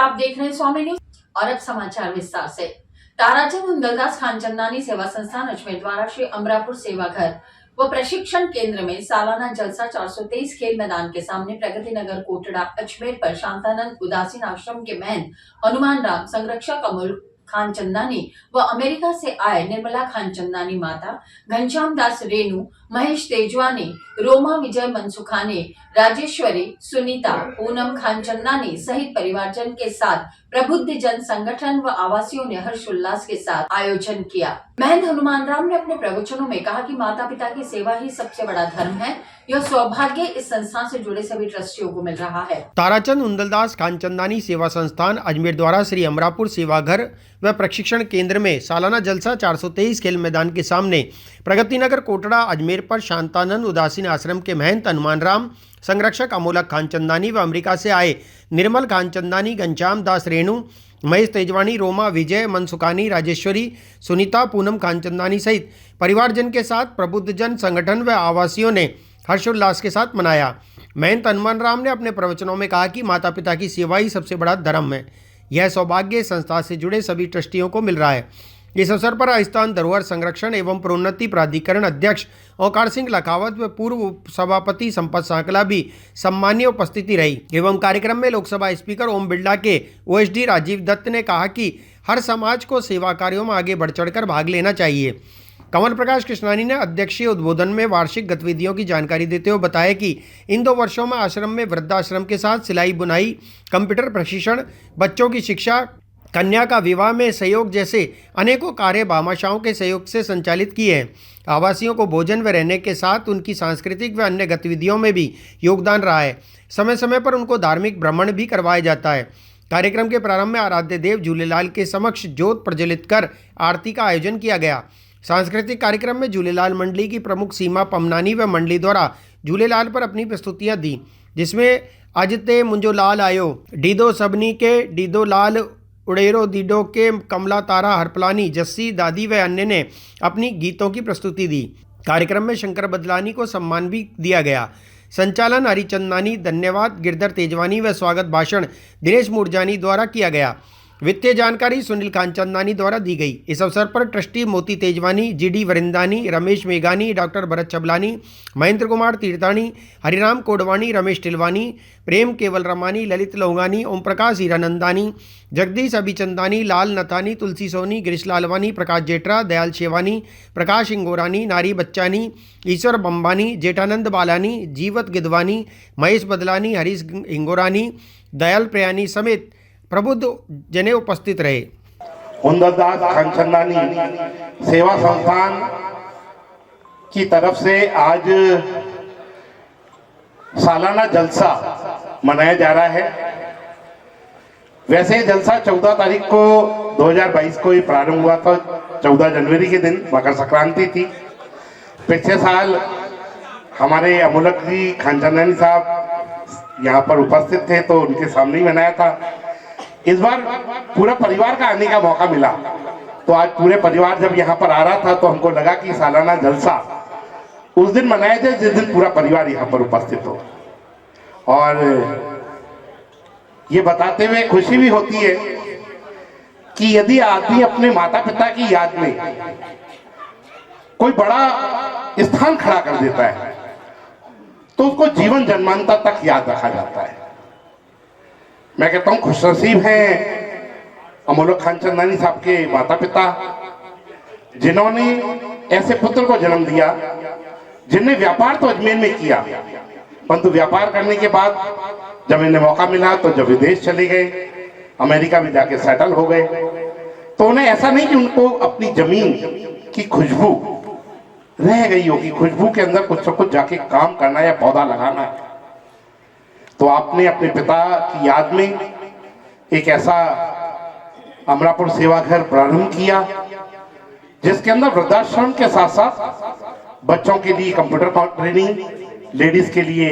आप देख रहे हैं स्वामी न्यूज और अब समाचार विस्तार से। ताराचंद उंदलदास खानचंदानी सेवा संस्थान अजमेर द्वारा श्री अमरापुर सेवा घर व प्रशिक्षण केंद्र में सालाना जलसा 423 खेल मैदान के सामने प्रगति नगर कोटड़ा अजमेर पर शांतानंद उदासीन आश्रम के महंत हनुमान राम संरक्षक अमोल खानचंदानी व अमेरिका से आए निर्मला खानचंदानी माता, घनश्याम दास रेणु, महेश तेजवानी, रोमा विजय मनसुखानी, राजेश्वरी, सुनीता, पूनम खानचंदानी सहित परिवारजन के साथ प्रबुद्ध जन संगठन व आवासियों ने हर्षोल्लास के साथ आयोजन किया। महंत हनुमान राम ने अपने प्रवचनों में कहा कि माता पिता की सेवा ही सबसे बड़ा धर्म है। यह सौभाग्य इस संस्थान से जुड़े सभी ट्रस्टियों को मिल रहा है। ताराचंद उंदलदास खानचंदानी सेवा संस्थान अजमेर द्वारा श्री अमरापुर सेवा घर व प्रशिक्षण केंद्र में सालाना जलसा 423 खेल मैदान के सामने प्रगति नगर कोटड़ा अजमेर पर शांतानंद उदासीन आश्रम के महंत हनुमान राम संरक्षक अमोलक खानचंदानी व अमेरिका से आए निर्मल खानचंदानी, घनश्याम दास रेणु, महेश तेजवानी, रोमा विजय मनसुखानी, राजेश्वरी, सुनीता, पूनम खानचंदानी सहित परिवारजन के साथ प्रबुद्ध जन संगठन व आवासियों ने हर्षोल्लास के साथ मनाया। महंत हनुमान राम ने अपने प्रवचनों में कहा कि माता पिता की सेवा ही सबसे बड़ा धर्म है। यह सौभाग्य संस्था से जुड़े सभी ट्रस्टियों को मिल रहा है। इस अवसर पर राजस्थान धरोहर संरक्षण एवं प्रोन्नति प्राधिकरण अध्यक्ष ओंकार सिंह लखावत व पूर्व सभापति संपत सांकला भी सम्मानीय उपस्थिति रही एवं कार्यक्रम में लोकसभा स्पीकर ओम बिरला के ओएसडी राजीव दत्त ने कहा कि हर समाज को सेवा कार्यों में आगे बढ़ चढ़कर भाग लेना चाहिए। कमल प्रकाश कृष्णानी ने अध्यक्षीय उद्बोधन में वार्षिक गतिविधियों की जानकारी देते हुए बताया कि इन 2 वर्षों में आश्रम में वृद्धाश्रम के साथ सिलाई बुनाई, कंप्यूटर प्रशिक्षण, बच्चों की शिक्षा, कन्या का विवाह में सहयोग जैसे अनेकों कार्य भामाशाहों के सहयोग से संचालित किए हैं। आवासियों को भोजन व रहने के साथ उनकी सांस्कृतिक व अन्य गतिविधियों में भी योगदान रहा है। समय समय पर उनको धार्मिक भ्रमण भी करवाया जाता है। कार्यक्रम के प्रारंभ में आराध्य देव झूलेलाल के समक्ष ज्योत प्रज्वलित कर आरती का आयोजन किया गया। सांस्कृतिक कार्यक्रम में झूलेलाल मंडली की प्रमुख सीमा पमनानी व मंडली द्वारा झूलेलाल पर अपनी प्रस्तुतियाँ दी, जिसमें अजते मुंजो लाल आयो, डीदो सबनी के डीदो लाल उड़ेरो दीडो के, कमला तारा हरपलानी, जस्सी दादी व अन्य ने अपनी गीतों की प्रस्तुति दी। कार्यक्रम में शंकर बदलानी को सम्मान भी दिया गया। संचालन हरिचंदानी, धन्यवाद गिरधर तेजवानी व स्वागत भाषण दिनेश मुरजानी द्वारा किया गया। वित्तीय जानकारी सुनील खानचंदानी द्वारा दी गई। इस अवसर पर ट्रस्टी मोती तेजवानी, जीडी वरिंदानी, रमेश मेघानी, डॉक्टर भरत छबलानी, महेंद्र कुमार तीर्थानी, हरिराम कोडवाणी, रमेश टिलवानी, प्रेम केवल रमानी, ललित लोहगानी, ओम प्रकाश हीरानंदानी, जगदीश अभिचंदानी, लाल नथानी, तुलसी सोनी, गिरीश लालवानी, प्रकाश जेठरा, दयाल शेवानी, प्रकाश इंगोरानी, नारी बच्चानी, ईश्वर बम्बानी, जेठानंद बालानी, जीवत गिदवानी, महेश बदलानी, हरीश इंगोरानी, दयाल प्रयानी समेत प्रबुद्ध जने उपस्थित रहे। उंदलदास खानचंदानी सेवा संस्थान की तरफ से आज सालाना जलसा मनाया जा रहा है। वैसे ये जलसा 14 तारीख को 2022 को ही प्रारंभ हुआ था। 14 जनवरी के दिन मकर संक्रांति थी। पिछले साल हमारे अमोलक जी खानचंदानी साहब यहाँ पर उपस्थित थे तो उनके सामने ही मनाया था। इस बार पूरा परिवार का आने का मौका मिला, तो आज पूरे परिवार जब यहाँ पर आ रहा था तो हमको लगा कि सालाना जलसा उस दिन मनाया जाए जिस दिन पूरा परिवार यहाँ पर उपस्थित हो। और ये बताते हुए खुशी भी होती है कि यदि आदमी अपने माता पिता की याद में कोई बड़ा स्थान खड़ा कर देता है तो उसको जीवन जन्मांतर तक याद रखा जाता है। मैं कहता हूं खुशनसीब हैं अमोलक खानचंदानी साहब के माता पिता, जिन्होंने ऐसे पुत्र को जन्म दिया जिनने व्यापार तो अजमेर में किया, परंतु व्यापार करने के बाद जब इन्हें मौका मिला तो जब विदेश चले गए, अमेरिका में जाके सेटल हो गए, तो उन्हें ऐसा नहीं कि उनको अपनी जमीन की खुशबू रह गई होगी, खुशबू के अंदर कुछ न कुछ जाके काम करना या पौधा लगाना है। तो आपने अपने पिता की याद में एक ऐसा अमरापुर सेवा घर प्रारंभ किया जिसके अंदर वृद्धाश्रम के साथ साथ बच्चों के लिए कंप्यूटर ट्रेनिंग, लेडीज के लिए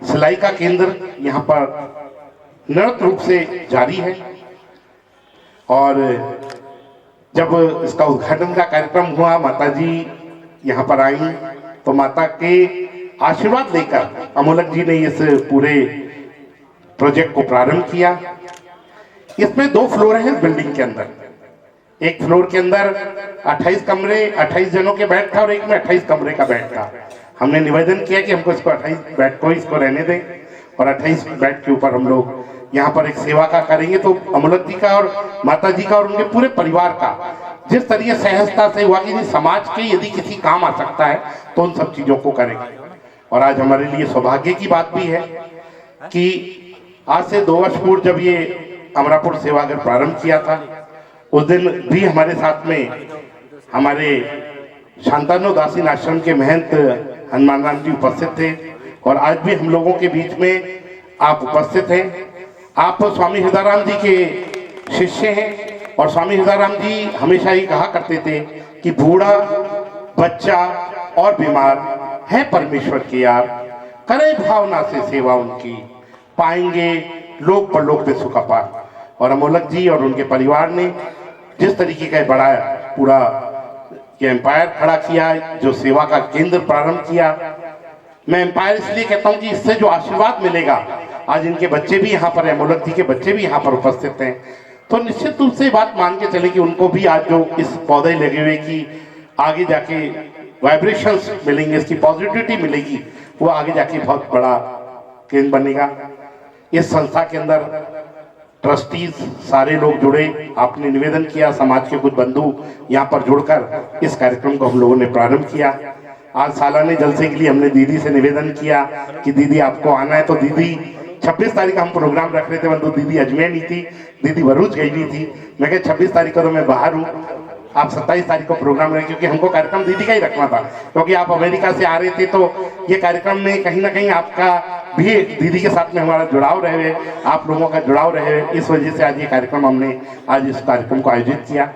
सिलाई का केंद्र यहाँ पर निरंतर रूप से जारी है। और जब इसका उद्घाटन का कार्यक्रम हुआ, माता जी यहाँ पर आई तो माता के आशीर्वाद लेकर अमोलक जी ने इस पूरे प्रोजेक्ट को प्रारंभ किया। इसमें 2 फ्लोर हैं बिल्डिंग के अंदर। एक फ्लोर के अंदर 28 कमरे 28 जनों के बेड था और एक में 28 कमरे का बेड था। हमने निवेदन किया कि हमको इसको 28 बेड को इसको रहने दें और 28 बेड के ऊपर हम लोग यहाँ पर एक सेवा का करेंगे। तो अमोलक जी का और माता जी का और उनके पूरे परिवार का जिस तरीके सहजता से हुआ कि समाज के यदि किसी काम आ सकता है तो उन सब चीजों को करेंगे। और आज हमारे लिए सौभाग्य की बात भी है कि आज से 2 वर्ष पूर्व जब ये अमरापुर सेवाघर प्रारंभ किया था, उस दिन भी हमारे साथ में हमारे शांतानु दासीन आश्रम के महंत हनुमान राम जी उपस्थित थे और आज भी हम लोगों के बीच में आप उपस्थित हैं। आप स्वामी हृदयराम जी के शिष्य हैं और स्वामी हृदयराम जी हमेशा ही कहा करते थे कि बूढ़ा बच्चा और बीमार है परमेश्वर की यार, करे भावना से सेवा उनकी, पाएंगे लोक परलोक में सुख अपार। और अमोलक जी और उनके परिवार ने जिस तरीके का बड़ा पूरा ये एम्पायर खड़ा किया, जो सेवा का केंद्र प्रारंभ किया, मैं एम्पायर इसलिए कहता हूं कि इससे जो आशीर्वाद मिलेगा, आज इनके बच्चे भी यहाँ पर, अमोलक जी के बच्चे भी यहाँ पर उपस्थित हैं, तो निश्चित रूप से बात मान के चले कि उनको भी आज जो इस पौधे लगे हुए की आगे जाके वाइब्रेशंस मिलेंगे, इसकी पॉजिटिविटी मिलेगी, वो आगे जाके बहुत बड़ा केंद्र बनेगा। इस संस्था के अंदर ट्रस्टीज सारे लोग जुड़े, आपने निवेदन किया, समाज के कुछ बंधु यहाँ पर जुड़कर इस कार्यक्रम को हम लोगों ने प्रारंभ किया। आज सालाने जलसे के लिए हमने दीदी से निवेदन किया कि दीदी आपको आना है, तो दीदी 26 तारीख का हम प्रोग्राम रख रहे थे, परंतु दीदी अजमेर नहीं थी, दीदी भरूच गई हुई थी। मैं कहा 26 तारीख को तो मैं बाहर हूँ, आप 27 तारीख को प्रोग्राम रहे, क्योंकि हमको कार्यक्रम दीदी का ही रखना था, क्योंकि आप अमेरिका से आ रहे थे, तो ये कार्यक्रम में कहीं ना कहीं आपका भी दीदी के साथ में हमारा जुड़ाव रहे, आप लोगों का जुड़ाव रहे, इस वजह से आज ये कार्यक्रम हमने आज इस कार्यक्रम को आयोजित किया।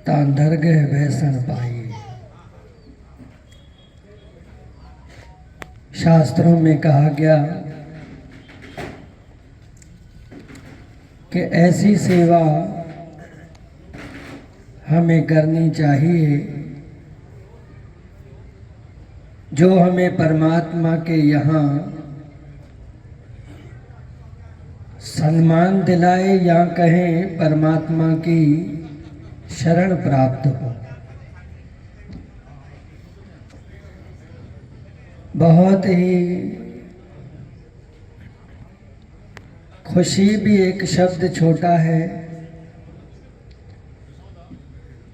दरगह वैसन पाई, शास्त्रों में कहा गया कि ऐसी सेवा हमें करनी चाहिए जो हमें परमात्मा के यहाँ सम्मान दिलाए, या कहें परमात्मा की शरण प्राप्त हो। बहुत ही खुशी भी एक शब्द छोटा है,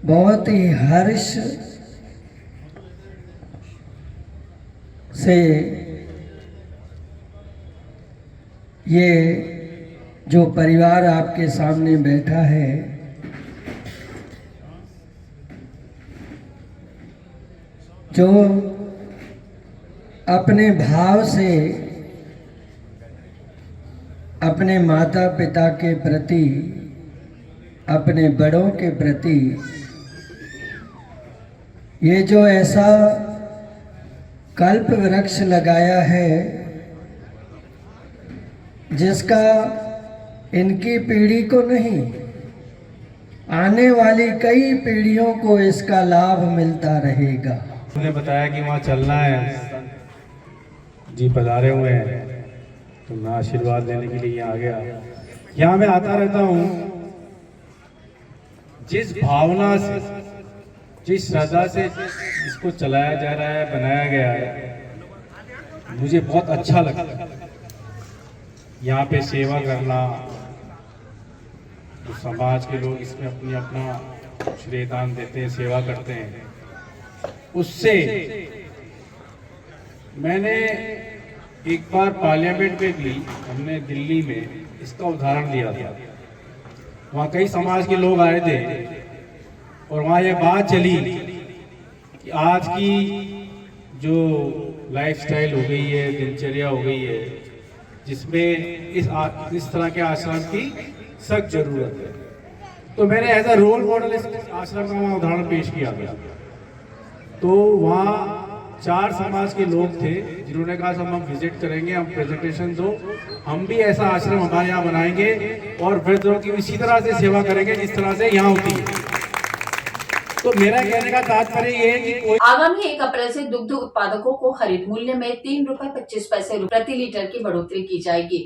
बहुत ही हर्ष से ये जो परिवार आपके सामने बैठा है, जो अपने भाव से अपने माता पिता के प्रति, अपने बड़ों के प्रति ये जो ऐसा कल्प वृक्ष लगाया है, जिसका इनकी पीढ़ी को नहीं, आने वाली कई पीढ़ियों को इसका लाभ मिलता रहेगा। उन्होंने बताया कि वहाँ चलना है, जी पधारे हुए हैं, तो मैं आशीर्वाद लेने के लिए यहाँ आ गया। यहाँ मैं आता रहता हूँ, जिस भावना से, जिस श्रद्धा से इसको चलाया जा रहा है, बनाया गया है, मुझे बहुत अच्छा लगता है। यहाँ पे सेवा करना, तो समाज के लोग इसमें अपनी अपना श्रेयदान देते हैं, सेवा करते हैं। उससे मैंने एक बार पार्लियामेंट में भी, हमने दिल्ली में इसका उदाहरण लिया था। वहाँ कई समाज के लोग आए थे और वहाँ ये बात चली कि आज की जो लाइफस्टाइल हो गई है, दिनचर्या हो गई है, जिसमें इस तरह के आश्रम की सख्त जरूरत है। तो मैंने एज अ रोल मॉडल इस आश्रम का वहाँ उदाहरण पेश किया गया। तो वहाँ 4 समाज के लोग थे जिन्होंने कहा हम विजिट करेंगे, हम प्रेजेंटेशन दो, हम भी ऐसा आश्रम हमारे यहाँ बनाएंगे और वृद्धों की इसी तरह से सेवा करेंगे जिस तरह से यहाँ होती है। तो मेरा कहने का तात्पर्य ये है कि आगामी 1 अप्रैल से दुग्ध उत्पादकों को खरीद मूल्य में 3 रुपए 25 पैसे प्रति लीटर की बढ़ोतरी की जाएगी।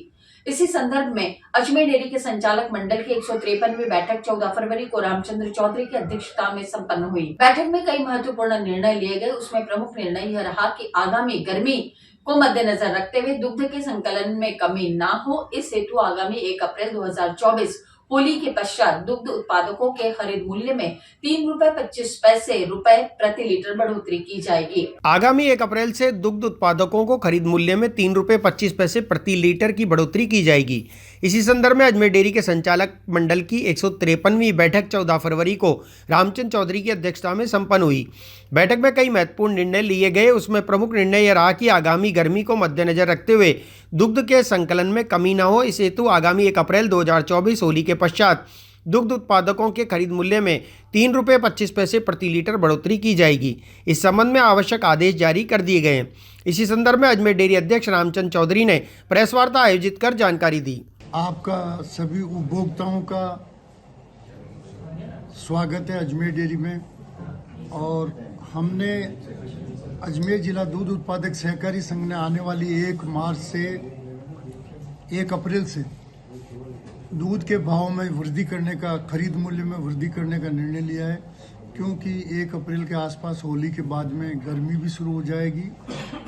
इसी संदर्भ में अजमेर डेयरी के संचालक मंडल की 153वीं बैठक 14 फरवरी को रामचंद्र चौधरी की अध्यक्षता में संपन्न हुई। बैठक में कई महत्वपूर्ण निर्णय लिए गए। उसमें प्रमुख निर्णय यह रहा कि आगामी गर्मी को मद्देनजर रखते हुए दुग्ध के संकलन में कमी ना हो, इस हेतु आगामी 1 अप्रैल 2024 होली के पश्चात दुग्ध उत्पादकों के खरीद मूल्य में ₹3.25 प्रति लीटर बढ़ोतरी की जाएगी। आगामी 1 अप्रैल से दुग्ध उत्पादकों को खरीद मूल्य में ₹3.25 प्रति लीटर की बढ़ोतरी की जाएगी। इसी संदर्भ में अजमेर डेयरी के संचालक मंडल की 153वीं बैठक 14 फरवरी को रामचंद्र चौधरी की अध्यक्षता में संपन्न हुई। बैठक में कई महत्वपूर्ण निर्णय लिए गए। उसमें प्रमुख निर्णय यह रहा कि आगामी गर्मी को मद्देनजर रखते हुए दुग्ध के संकलन में कमी न हो, इस हेतु आगामी 1 अप्रैल 2024 होली के पश्चात दुग्ध उत्पादकों के खरीद मूल्य में ₹3.25 प्रति लीटर बढ़ोतरी की जाएगी। इस संबंध में आवश्यक आदेश जारी कर दिए गए हैं। इसी संदर्भ में अजमेर डेयरी अध्यक्ष रामचंद्र चौधरी ने प्रेस वार्ता आयोजित कर जानकारी दी। आपका सभी उपभोक्ताओं का स्वागत है अजमेर डेयरी में। और हमने अजमेर जिला दूध उत्पादक सहकारी संघ ने आने वाली 1 मार्च से 1 अप्रैल से दूध के भाव में वृद्धि करने का, खरीद मूल्य में वृद्धि करने का निर्णय लिया है, क्योंकि 1 अप्रैल के आसपास होली के बाद में गर्मी भी शुरू हो जाएगी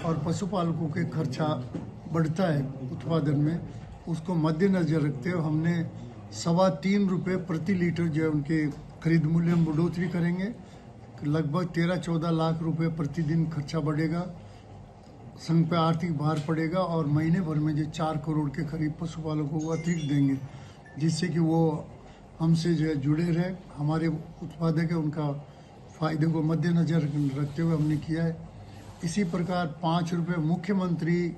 और पशुपालकों के खर्चा बढ़ता है उत्पादन में। उसको मद्देनजर रखते हुए हमने ₹3.25 प्रति लीटर जो है उनके खरीद मूल्य में बढ़ोतरी करेंगे। लगभग 13-14 लाख रुपए प्रतिदिन खर्चा बढ़ेगा, संघ पे आर्थिक भार पड़ेगा और महीने भर में जो 4 करोड़ के करीब पशुपालकों को अतिरिक्त देंगे, जिससे कि वो हमसे जो है जुड़े रहे। हमारे उत्पादक है, उनका फायदे को मद्देनजर रखते हुए हमने किया है। इसी प्रकार ₹5 मुख्यमंत्री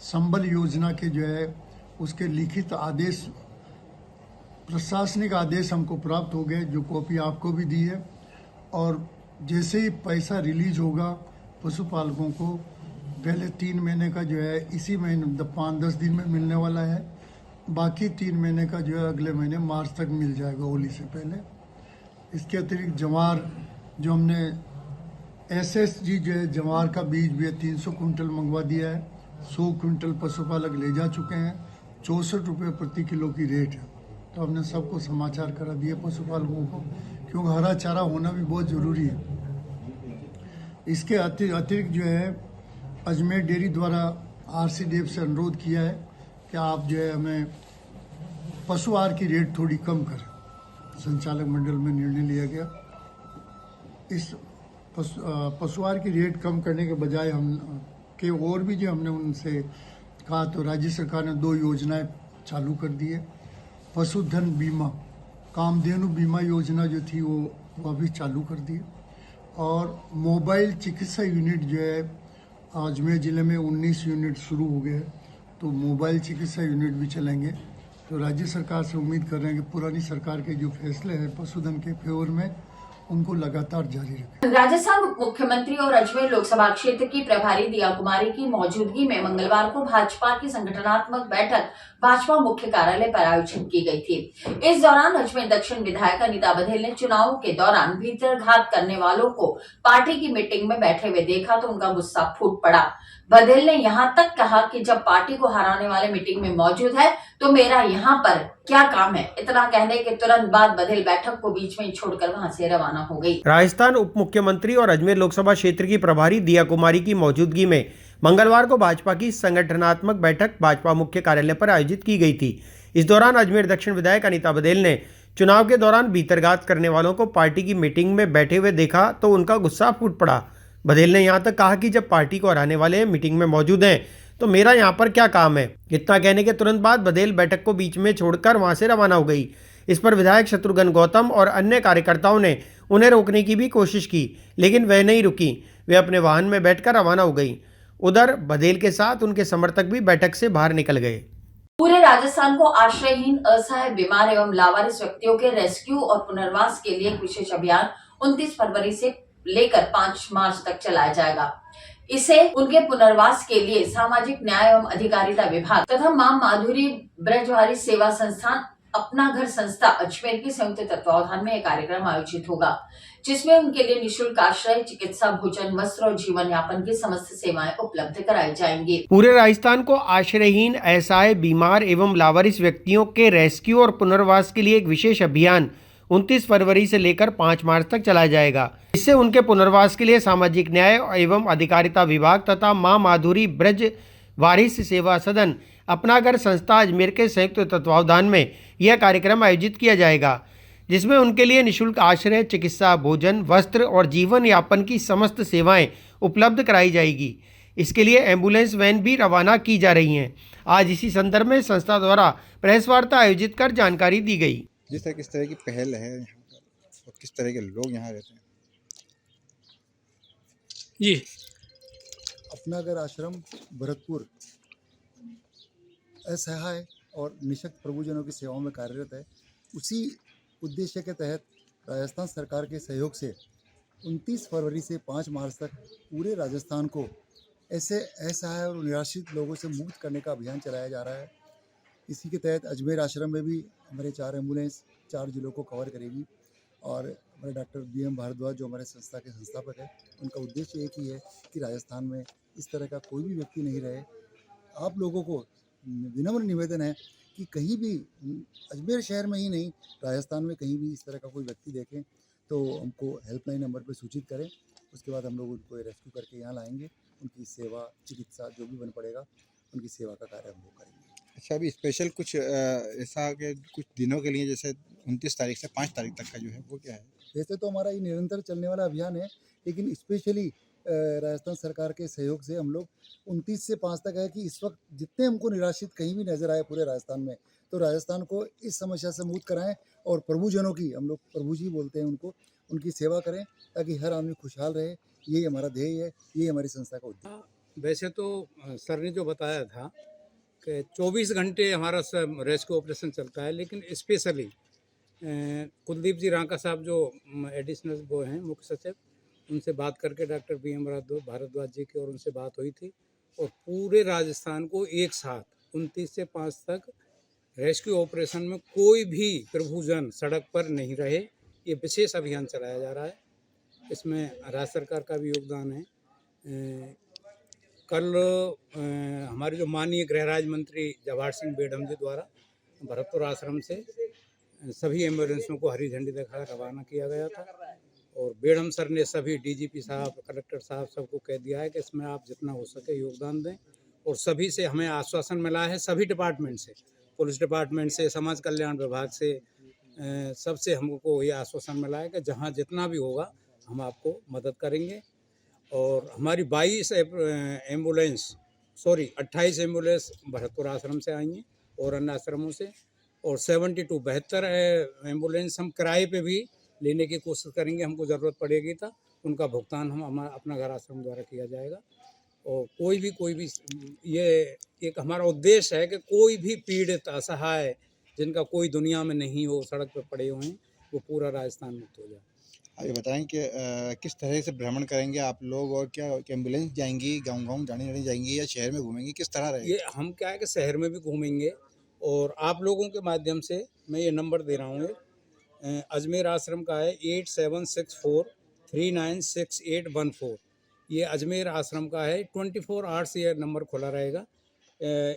संबल योजना के जो है उसके लिखित आदेश, प्रशासनिक आदेश हमको प्राप्त हो गए, जो कॉपी आपको भी दी है। और जैसे ही पैसा रिलीज होगा पशुपालकों को, पहले 3 महीने का जो है इसी महीने 5-10 दिन में मिलने वाला है, बाकी 3 महीने का जो है अगले महीने मार्च तक मिल जाएगा, होली से पहले। इसके अतिरिक्त जवार जो हमने SSG जो है जवार का बीज भी 300 कुंटल मंगवा दिया है। 100 कुंटल पशुपालक ले जा चुके हैं। ₹64 प्रति किलो की रेट है। तो हमने सबको समाचार करा दिए पशुपालकों को, क्योंकि हरा चारा होना भी बहुत ज़रूरी है। इसके अतिरिक्त जो है अजमेर डेयरी द्वारा RCDF से अनुरोध किया है कि आप जो है हमें पशु आहार की रेट थोड़ी कम करें। संचालक मंडल में निर्णय लिया गया। इस पशु आहार की रेट कम करने के बजाय हम के और भी जो हमने उनसे कहा, तो राज्य सरकार ने 2 योजनाएं चालू कर दी है। पशुधन बीमा, कामधेनु बीमा योजना जो थी वो भी चालू कर दी है। और मोबाइल चिकित्सा यूनिट जो है अजमेर ज़िले में 19 यूनिट शुरू हो गए, तो मोबाइल चिकित्सा यूनिट भी चलेंगे। तो राज्य सरकार से उम्मीद कर रहे हैं कि पुरानी सरकार के जो फैसले हैं पशुधन के फेवर में, उनको लगातार जारी रखें। राजस्थान उप मुख्यमंत्री और अजमेर लोकसभा क्षेत्र की प्रभारी दिया कुमारी की मौजूदगी में मंगलवार को भाजपा की संगठनात्मक बैठक भाजपा मुख्य कार्यालय पर आयोजित की गई थी। इस दौरान अजमेर दक्षिण विधायक अनीता बघेल ने चुनाव के दौरान भीतरघात करने वालों को पार्टी की मीटिंग में बैठे हुए देखा तो उनका गुस्सा फूट पड़ा। बघेल ने यहाँ तक कहा कि जब पार्टी को हराने वाले मीटिंग में मौजूद है तो मेरा यहाँ पर क्या काम है। इतना कहने के तुरंत बाद बघेल बैठक को बीच में छोड़कर वहां से रवाना हो गई। राजस्थान उप मुख्यमंत्री और अजमेर लोकसभा क्षेत्र की प्रभारी दिया कुमारी की मौजूदगी में मंगलवार को भाजपा की संगठनात्मक बैठक भाजपा मुख्य कार्यालय पर आयोजित की गई थी। इस दौरान अजमेर दक्षिण विधायक अनीता बघेल ने चुनाव के दौरान भीतरघात करने वालों को पार्टी की मीटिंग में बैठे हुए देखा तो उनका गुस्सा फूट पड़ा। बघेल ने यहाँ तक कहा कि जब पार्टी को हराने वाले मीटिंग में मौजूद हैं तो मेरा यहाँ पर क्या काम है। इतना कहने के तुरंत बाद बघेल बैठक को बीच में छोड़कर वहां से रवाना हो गई। इस पर विधायक शत्रुघ्न गौतम और अन्य कार्यकर्ताओं ने उन्हें रोकने की भी कोशिश की, लेकिन वह नहीं रुकी। वे अपने वाहन में बैठकर रवाना हो गई। उधर बघेल के साथ उनके समर्थक भी बैठक से बाहर निकल गए। पूरे राजस्थान को आश्रयहीन, असहाय, बीमार एवं लावारिस व्यक्तियों के रेस्क्यू और पुनर्वास के लिए एक विशेष अभियान 29 फरवरी से लेकर 5 मार्च तक चलाया जाएगा। इसे उनके पुनर्वास के लिए सामाजिक न्याय एवं अधिकारिता विभाग तथा मां माधुरी ब्रजवारी सेवा संस्थान अपना घर संस्था अजमेर के संयुक्त तत्वावधान में एक कार्यक्रम आयोजित होगा, जिसमें उनके लिए निःशुल्क आश्रय, चिकित्सा, भोजन, वस्त्र और जीवन यापन की समस्त सेवाएं उपलब्ध कराई जाएंगी। पूरे राजस्थान को आश्रयहीन, असहाय, बीमार एवं लावारिस व्यक्तियों के रेस्क्यू और पुनर्वास के लिए एक विशेष अभियान 29 फरवरी से लेकर 5 मार्च तक चलाया जाएगा। इससे उनके पुनर्वास के लिए सामाजिक न्याय एवं अधिकारिता विभाग तथा मां माधुरी ब्रज वारिस सेवा सदन अपना घर संस्था अजमेर के संयुक्त तत्वावधान में यह कार्यक्रम आयोजित किया जाएगा, जिसमें उनके लिए निःशुल्क आश्रय, चिकित्सा, भोजन, वस्त्र और जीवन यापन की समस्त सेवाएं उपलब्ध कराई जाएगी। इसके लिए एम्बुलेंस वैन भी रवाना की जा रही हैं। आज इसी संदर्भ में संस्था द्वारा प्रेस वार्ता आयोजित कर जानकारी दी गई। किस तरह की पहल है यहाँ पर और किस तरह के लोग यहाँ रहते हैं? जी, अपना घर आश्रम भरतपुर असहाय और निशक्त प्रभुजनों की सेवाओं में कार्यरत है। उसी उद्देश्य के तहत राजस्थान सरकार के सहयोग से 29 फरवरी से 5 मार्च तक पूरे राजस्थान को ऐसे असहाय और निराश्रित लोगों से मुक्त करने का अभियान चलाया जा रहा है। इसी के तहत अजमेर आश्रम में भी हमारे 4 एम्बुलेंस 4 जिलों को कवर करेगी और हमारे डॉक्टर BM भारद्वाज जो हमारे संस्था के संस्थापक हैं, उनका उद्देश्य एक ही है कि राजस्थान में इस तरह का कोई भी व्यक्ति नहीं रहे। आप लोगों को विनम्र निवेदन है कि कहीं भी अजमेर शहर में ही नहीं, राजस्थान में कहीं भी इस तरह का कोई व्यक्ति देखें तो हमको हेल्पलाइन नंबर पर सूचित करें। उसके बाद हम लोग उनको रेस्क्यू करके यहाँ लाएंगे। उनकी सेवा, चिकित्सा जो भी बन पड़ेगा उनकी सेवा का कार्य हम लोग करेंगे। अच्छा, अभी स्पेशल कुछ ऐसा कि कुछ दिनों के लिए जैसे 29 तारीख से 5 तारीख तक का जो है वो क्या है? वैसे तो हमारा ये निरंतर चलने वाला अभियान है, लेकिन स्पेशली राजस्थान सरकार के सहयोग से हम लोग 29 से 5 तक है कि इस वक्त जितने हमको निराश्रित कहीं भी नजर आए पूरे राजस्थान में, तो राजस्थान को इस समस्या से मुक्त कराएं और प्रभुजनों की, हम लोग प्रभु जी बोलते हैं उनको, उनकी सेवा करें ताकि हर आदमी खुशहाल रहे। यही हमारा ध्येय है, यही हमारी संस्था का उद्देश्य। वैसे तो सर ने जो बताया था कि 24 घंटे हमारा रेस्क्यू ऑपरेशन चलता है, लेकिन स्पेशली कुलदीप जी रांका साहब जो एडिशनल वो हैं मुख्य सचिव, उनसे बात करके डॉक्टर BM भारद्वाज जी की और उनसे बात हुई थी और पूरे राजस्थान को एक साथ 29 से 5 तक रेस्क्यू ऑपरेशन में कोई भी प्रभुजन सड़क पर नहीं रहे, ये विशेष अभियान चलाया जा रहा है। इसमें राज्य सरकार का भी योगदान है। कल हमारे जो माननीय गृह राज्य मंत्री जवाहर सिंह बेडम जी द्वारा भरतपुर आश्रम से सभी एम्बुलेंसों को हरी झंडी दिखा रवाना किया गया था और बेडम सर ने सभी DGP साहब, कलेक्टर साहब सबको कह दिया है कि इसमें आप जितना हो सके योगदान दें और सभी से हमें आश्वासन मिला है, सभी डिपार्टमेंट से, पुलिस डिपार्टमेंट से, समाज कल्याण विभाग से, सबसे हमको ये आश्वासन मिला है कि जहाँ जितना भी होगा हम आपको मदद करेंगे। और हमारी 28 एम्बुलेंस भरतपुर आश्रम से आई हैं और अन्य आश्रमों से, और 72 एम्बुलेंस हम किराए पे भी लेने की कोशिश करेंगे, हमको ज़रूरत पड़ेगी तो उनका भुगतान हम अपना घर आश्रम द्वारा किया जाएगा। और कोई भी ये एक हमारा उद्देश्य है कि कोई भी पीड़ित, असहाय, जिनका कोई दुनिया में नहीं हो, सड़क पर पड़े हुए हैं, वो पूरा राजस्थान मुक्त हो जाए। आप ये बताएं कि किस तरह से भ्रमण करेंगे आप लोग और क्या एम्बुलेंस जाएंगी, गाँव जाने जाएंगी या शहर में घूमेंगी, किस तरह रहेगी? ये हम क्या है कि शहर में भी घूमेंगे और आप लोगों के माध्यम से मैं ये नंबर दे रहा हूँ, अजमेर आश्रम का है 8764396814। ये अजमेर आश्रम का है, 24 आवर्स ये नंबर खुला रहेगा।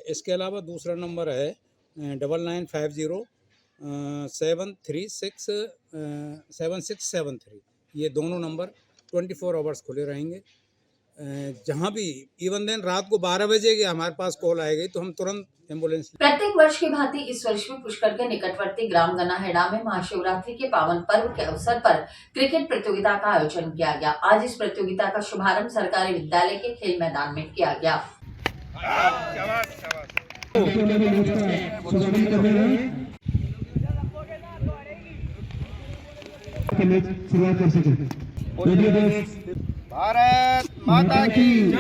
इसके अलावा दूसरा नंबर है 9950736763। ये दोनों नंबर 24 आवर्स खुले रहेंगे। जहाँ भी इवन दिन रात को 12 बजे के हमारे पास कॉल आएगी तो हम तुरंत एम्बुलेंस। प्रत्येक वर्ष की भांति इस वर्ष भी पुष्कर के निकटवर्ती ग्राम गनाहेड़ा में महाशिवरात्रि के पावन पर्व के अवसर पर क्रिकेट प्रतियोगिता का आयोजन किया गया। आज इस प्रतियोगिता का शुभारंभ सरकारी विद्यालय के खेल मैदान में किया गया। भारत माता की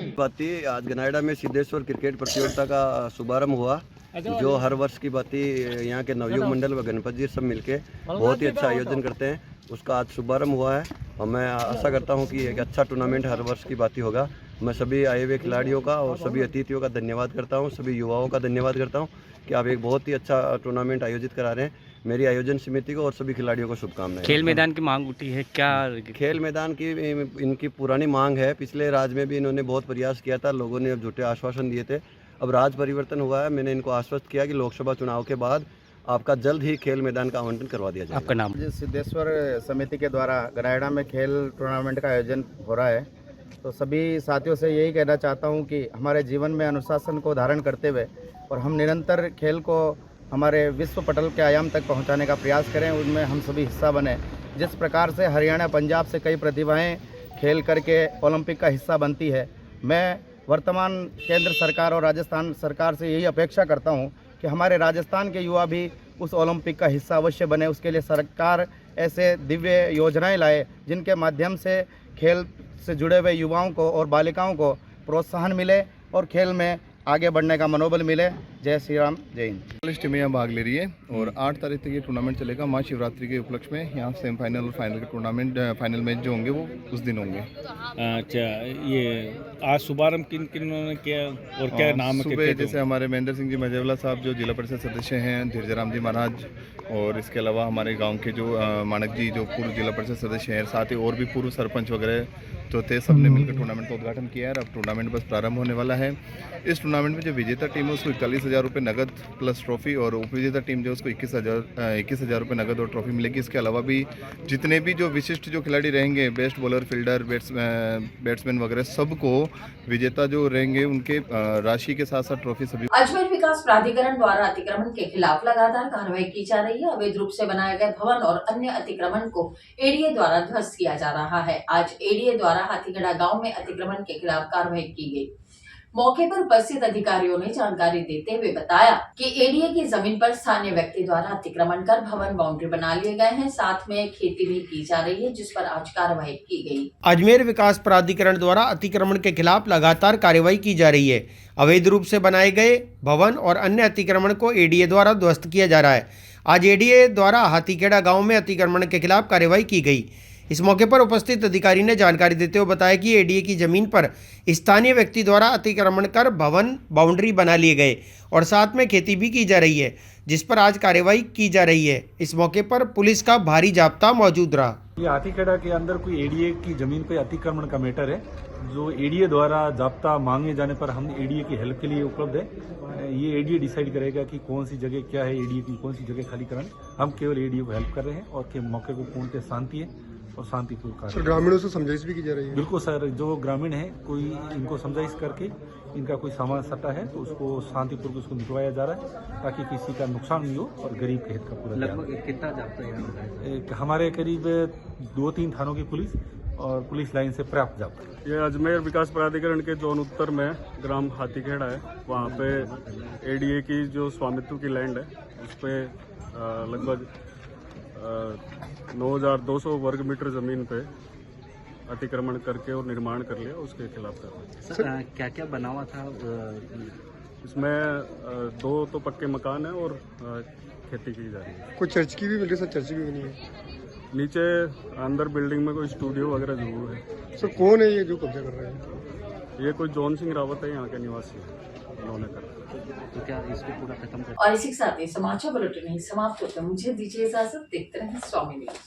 बाती आज गनाएड़ा में सिद्धेश्वर क्रिकेट प्रतियोगिता का शुभारंभ हुआ, जो हर वर्ष की बाती यहाँ के नवयुग मंडल व गणपति जी सब मिलके बहुत ही अच्छा आयोजन करते हैं। उसका आज शुभारंभ हुआ है और मैं आशा करता हूं कि एक अच्छा टूर्नामेंट हर वर्ष की बात ही होगा। मैं सभी आए हुए खिलाड़ियों का और सभी अतिथियों का धन्यवाद करता हूं, सभी युवाओं का धन्यवाद करता हूं कि आप एक बहुत ही अच्छा टूर्नामेंट आयोजित करा रहे हैं। मेरी आयोजन समिति को और सभी खिलाड़ियों को शुभकामनाएं। खेल मैदान की मांग उठी है क्या? खेल मैदान की इनकी पुरानी मांग है। पिछले राज में भी इन्होंने बहुत प्रयास किया था, लोगों ने झूठे आश्वासन दिए थे। अब राज परिवर्तन हुआ है। मैंने इनको आश्वस्त किया कि लोकसभा चुनाव के बाद आपका जल्द ही खेल मैदान का आवंटन करवा दिया जाएगा। आपका नाम? सिद्धेश्वर समिति के द्वारा गरायडा में खेल टूर्नामेंट का आयोजन हो रहा है, तो सभी साथियों से यही कहना चाहता हूं कि हमारे जीवन में अनुशासन को धारण करते हुए और हम निरंतर खेल को हमारे विश्व पटल के आयाम तक पहुंचाने का प्रयास करें, उनमें हम सभी हिस्सा बने। जिस प्रकार से हरियाणा पंजाब से कई प्रतिभाएं खेल करके ओलंपिक का हिस्सा बनती है, मैं वर्तमान केंद्र सरकार और राजस्थान सरकार से यही अपेक्षा करता हूं कि हमारे राजस्थान के युवा भी उस ओलंपिक का हिस्सा अवश्य बने। उसके लिए सरकार ऐसे दिव्य योजनाएं लाए जिनके माध्यम से खेल से जुड़े हुए युवाओं को और बालिकाओं को प्रोत्साहन मिले और खेल में आगे बढ़ने का मनोबल मिले। जय श्री राम, जय हिंद। टीमें यहाँ भाग ले रही है और 8 तारीख तक ये टूर्नामेंट चलेगा। महाशिवरात्रि के उपलक्ष्य में यहाँ सेमीफाइनल और फाइनल के टूर्नामेंट फाइनल मैच जो होंगे वो उस दिन होंगे। अच्छा, ये आज शुभारंभ किन किन ने किया और क्या नाम है? सुबह जैसे हमारे महेंद्र सिंह जी मजेवला साहब जो जिला परिषद सदस्य हैं, धीरजराम जी महाराज, और इसके अलावा हमारे गाँव के जो मानक जी जो पूर्व जिला परिषद सदस्य हैं, साथ ही और भी पूर्व सरपंच वगैरह जो थे, सबने मिलकर टूर्नामेंट का उद्घाटन किया है। अब टूर्नामेंट बस प्रारंभ होने वाला है। इस टूर्नामेंट में जो विजेता टीम है उसको 41,000 रुपये नगद प्लस ट्रॉफी और उपविजेता टीम जो उसको 21,000 रुपये नगद और ट्रॉफी मिलेगी। इसके अलावा भी जितने भी जो विशिष्ट जो खिलाड़ी रहेंगे, बेस्ट बॉलर, फील्डर, बैट्समैन वगैरह, सबको विजेता जो रहेंगे उनके राशि के साथ साथ ट्रॉफी सभी। अजमेर विकास प्राधिकरण द्वारा अतिक्रमण के खिलाफ लगातार कार्रवाई की जा रही है। अवैध रूप से बनाए गए भवन और अन्य अतिक्रमण को एडीए द्वारा ध्वस्त किया जा रहा है। आज एडीए द्वारा हाथीगढ़ा गांव में अतिक्रमण के खिलाफ कार्रवाई की गई। मौके पर उपस्थित अधिकारियों ने जानकारी देते हुए बताया कि एडीए की जमीन पर स्थानीय व्यक्ति द्वारा अतिक्रमण कर भवन बाउंड्री बना लिए गए हैं, साथ में खेती भी की जा रही है, जिस पर आज कार्रवाई की गई। अजमेर विकास प्राधिकरण द्वारा अतिक्रमण के खिलाफ लगातार कार्रवाई की जा रही है। अवैध रूप से बनाए गए भवन और अन्य अतिक्रमण को एडीए द्वारा ध्वस्त किया जा रहा है। आज एडीए द्वारा हाथीखेड़ा गांव में अतिक्रमण के खिलाफ कार्रवाई की गई। इस मौके पर उपस्थित अधिकारी ने जानकारी देते हुए बताया कि एडीए की जमीन पर स्थानीय व्यक्ति द्वारा अतिक्रमण कर भवन बाउंड्री बना लिए गए और साथ में खेती भी की जा रही है, जिस पर आज कार्रवाई की जा रही है। इस मौके पर पुलिस का भारी जाब्ता मौजूद रहा। ये हाथीखेड़ा के अंदर कोई एडीए की जमीन पे अतिक्रमण का मैटर है, जो एडीए द्वारा जाब्ता मांगे जाने पर हम एडीए की हेल्प के लिए उपलब्ध है। ये एडीए डिसाइड करेगा कि कौन सी जगह क्या है, एडीए की कौन सी जगह खाली करानी। हम केवल एडीए को हेल्प कर रहे हैं और के मौके को पूर्णतः शांति है और शांतिपूर्ण कार्य। ग्रामीणों से समझाइश भी की जा रही है। बिल्कुल सर, जो ग्रामीण है कोई इनको समझाइश करके इनका कोई सामान सट्टा है तो उसको शांतिपूर्वक उसको निकलवाया जा रहा है ताकि किसी का नुकसान नहीं हो और गरीब के हित का पूरा। लगभग कितना जाता है? हमारे करीब 2-3 थानों की पुलिस और पुलिस लाइन से पर्याप्त जाता है। ये अजमेर विकास प्राधिकरण के जोन उत्तर में ग्राम हाथीखेड़ा है। वहाँ पे एडीए की जो स्वामित्व की लैंड है उस पर लगभग 9,200 वर्ग मीटर जमीन पे अतिक्रमण करके और निर्माण कर लिया, उसके खिलाफ कर क्या क्या बना हुआ था इसमें? 2 तो पक्के मकान है और खेती की जा रही है। कुछ चर्च की भी मिल रही है सर? चर्च भी बनी है नीचे अंदर बिल्डिंग में कोई स्टूडियो वगैरह जरूर है। सर। कौन है ये जो कब्जा कर रहा है? ये कोई जॉन सिंह रावत है, यहाँ के निवासी है, उन्होंने कर। तो क्या इसको पूरा खत्म कर? और इसी के साथ ही समाचार बुलेटिन समाप्त होते हैं। मुझे दीजिए इजाजत। देखते रहें स्वामी न्यूज।